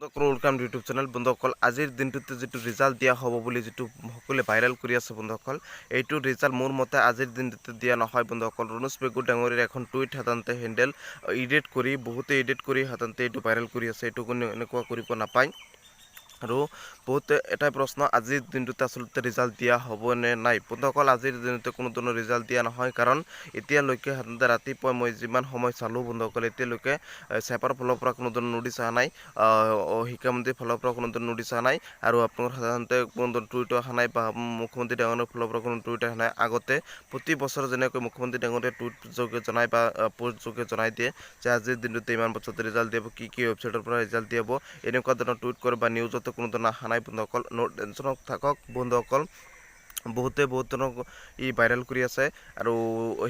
welcome YouTube channel বন্ধুসকল আজিৰ দিনটোতে যেটো ৰিজাল্ট দিয়া হ'ব বুলি যেটো সকলে ভাইৰাল কৰি আছে বন্ধুসকল এইটো ৰিজাল্ট মোৰ মতে আজিৰ দিনটোতে দিয়া নহয় বন্ধুসকল ৰণুজ পেগু ডাঙৰীৰ এখন টুইট হাতান্তে হেন্ডেল এডিট কৰি বহুতে এডিট কৰি হাতান্তে এইটো ভাইৰাল কৰি আছে এইটো কোনো এনেকুৱা কৰিব নাপায় আৰু বহুতে এটাই প্ৰশ্ন আজিৰ দিনটোতে আসলতে ৰিজাল্ট দিয়া হ'ব নে নাই বন্ধুসকল আজিৰ দিনটোতে কোনো ধৰণৰ ৰিজাল্ট দিয়া নহয় কাৰণ এতিয়ালৈকে হাতান্তে ৰাতিপুৱা মই যিমান সময় চালো বন্ধুসকল এতিয়ালৈকে চেপাৰ ফলৰ পৰা কোনো ধৰণৰ নোটিছ অহা নাই শিক্ষামন্ত্ৰীৰ ফালৰ পৰা কোনো ধৰণৰ নোটিছ অহা নাই আৰু আপোনাৰ সাধাৰণতে কোনো ধৰণৰ টুইট অহা নাই বা মুখ্যমন্ত্ৰী ডাঙৰীয়াৰ ফালৰ পৰা কোনো টুইট অহা নাই আগতে প্ৰতি বছৰ যেনেকৈ মুখ্যমন্ত্ৰী ডাঙৰীয়াই টুইট যোগে জনাই বা পোষ্ট যোগে জনাই দিয়ে যে আজিৰ দিনটোতে ইমান বছৰতে ৰিজাল্ট দিব কি ৱেবছাইটৰ পৰা ৰিজাল্ট দিব এনেকুৱা ধৰণৰ টুইট কৰে বা নিউজত কোনো ধৰণৰ অহা নাই বন্ধুসকল নো টেনশ্যনত থাকক বন্ধুসকল বহুতে বহুত ধৰণৰ ই ভাইৰাল কৰি আছে আৰু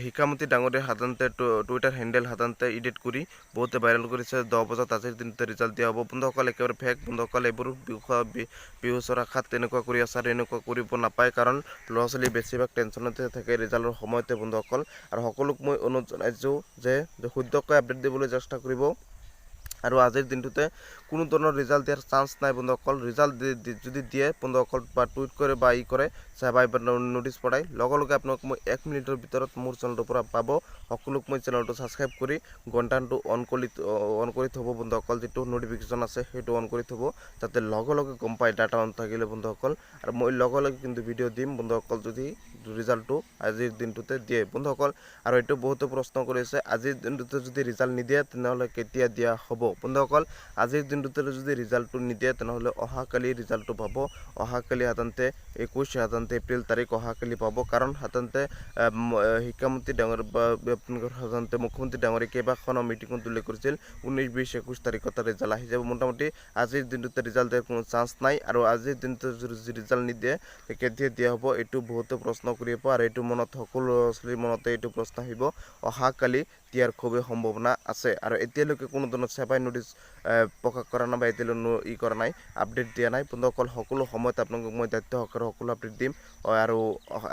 শিক্ষামন্ত্ৰী ডাঙৰীয়াৰ সাধাৰণতে টুইটাৰ হেন্ডেল সাধাৰণতে এডিট কৰি বহুতে ভাইৰাল কৰিছে 10 বজাত আজিৰ দিনটোতে ৰিজাল্ট দিয়া হ'ব বন্ধুসকল একেবাৰে ফেক বন্ধুসকল এইবোৰ বিহুচৰ আশাত তেনেকুৱা কৰি আছে আৰু এনেকুৱা কৰিব নাপায় কাৰণ ল'ৰা ছোৱালী বেছিভাগ টেনশ্যনতে থাকে ৰিজাল্টৰ সময়তে বন্ধুসকল আৰু সকলোক মই অনুৰোধ জনাইছোঁ যে শুদ্ধকৈ আপডেট দিবলৈ চেষ্টা কৰিব আৰু আজিৰ দিনটোতে কোনো ধৰণৰ ৰিজাল্ট দিয়াৰ চান্স নাই বন্ধুসকল ৰিজাল্ট যদি দিয়ে বন্ধুসকল বা টুইট কৰে বা ই কৰে চাবাই বা নোটিছ পঠাই লগে আপোনাক মই 1 মিনিটৰ ভিতৰত মোৰ চেনেলটোৰ পৰা পাব সকলোক মই চেনেলটো সাবস্ক্ৰাইব কৰি ঘণ্টাটো অন কৰি থব বন্ধুসকল যেটো নোটিফিকেশন আছে সেইটো অন কৰি থব যাতে লগে গম পাই ডাটা অন থাকিলে বন্ধুসকল আৰু মই লগে কিন্তু ভিডিও দিম বন্ধুসকল যদি ৰিজাল্টটো আজিৰ দিনটোতে দিয়ে বন্ধুসকল আৰু এটো বহুত প্ৰশ্ন কৰিছে আজিৰ দিনটোতে যদি ৰিজাল্ট নিদিয়ে তেনেহলে কেতিয়া দিয়া হ'ব বন্ধুসকল আজিৰ দিনটোতে যদি ৰিজাল্টটো নিদিয়ে তেনেহলে অহাকালি ৰিজাল্টটো পাব অহাকালি সাধাৰণতে 21 সাধাৰণতে এপ্ৰিল তাৰিখ অহাকালি পাব কাৰণ সাধাৰণতে শিক্ষামন্ত্ৰী ডাঙৰ বা সাধাৰণতে মুখ্যমন্ত্ৰী ডাঙৰে কেইবাখনো মিটিঙত উল্লেখ কৰিছিল 19 20 21 তাৰিখত ৰিজাল্ট আহি যাব মোটামুটি আজিৰ দিনটোতে ৰিজাল্ট দিয়াৰ কোনো চান্স নাই আৰু আজিৰ দিনটোতে যদি ৰিজাল্ট নিদিয়ে কেতিয়া দিয়া হ'ব এটো বহুত প্ৰশ্ন কৰিব আৰু এটো মনত সকলো ছোৱালীৰ মনতে এটো প্ৰশ্ন আহিব অহাকালি দিয়াৰ খুবেই সম্ভাৱনা আছে আৰু এতিয়ালৈকে কোনো ধৰণৰ সেৱাই নোটিছ প্ৰকাশ কৰা নাই বা এতিয়ালৈকে ই কৰা নাই আপডেট দিয়া নাই বন্ধুসকল সকলো সময়ত আপোনালোকক মই দায়িত্ব সহকাৰে সকলো আপডেট দিম আৰু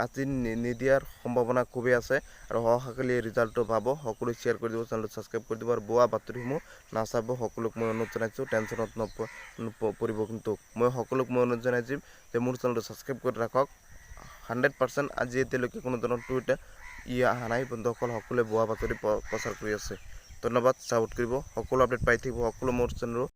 আজি নিদিয়াৰ সম্ভাৱনা খুবেই আছে আৰু অহাকালি ৰিজাল্টটো পাব সকলো শ্বেয়াৰ কৰি দিব চেনেলটো সাবস্ক্ৰাইব কৰি দিব আৰু বোৱা বাতৰিসমূহ নাচাব সকলোক মই অনুৰোধ জনাইছোঁ টেনশ্যনত নপৰিব কিন্তু মই সকলোক মই অনুৰোধ জনাইছোঁ যে মোৰ চেনেলটো সাবস্ক্ৰাইব কৰি ৰাখক 100% আজি এতিয়ালৈকে কোনো ধৰণৰ টুইট অহা নাই বন্ধুসকল সকলোৱে বোৱা বাতৰি প্ৰচাৰ কৰি আছে ধন্যবাদ সাপোৰ্ট কৰিব সকলো আপডেট পাই থাকিব সকলো মোৰ চেনেল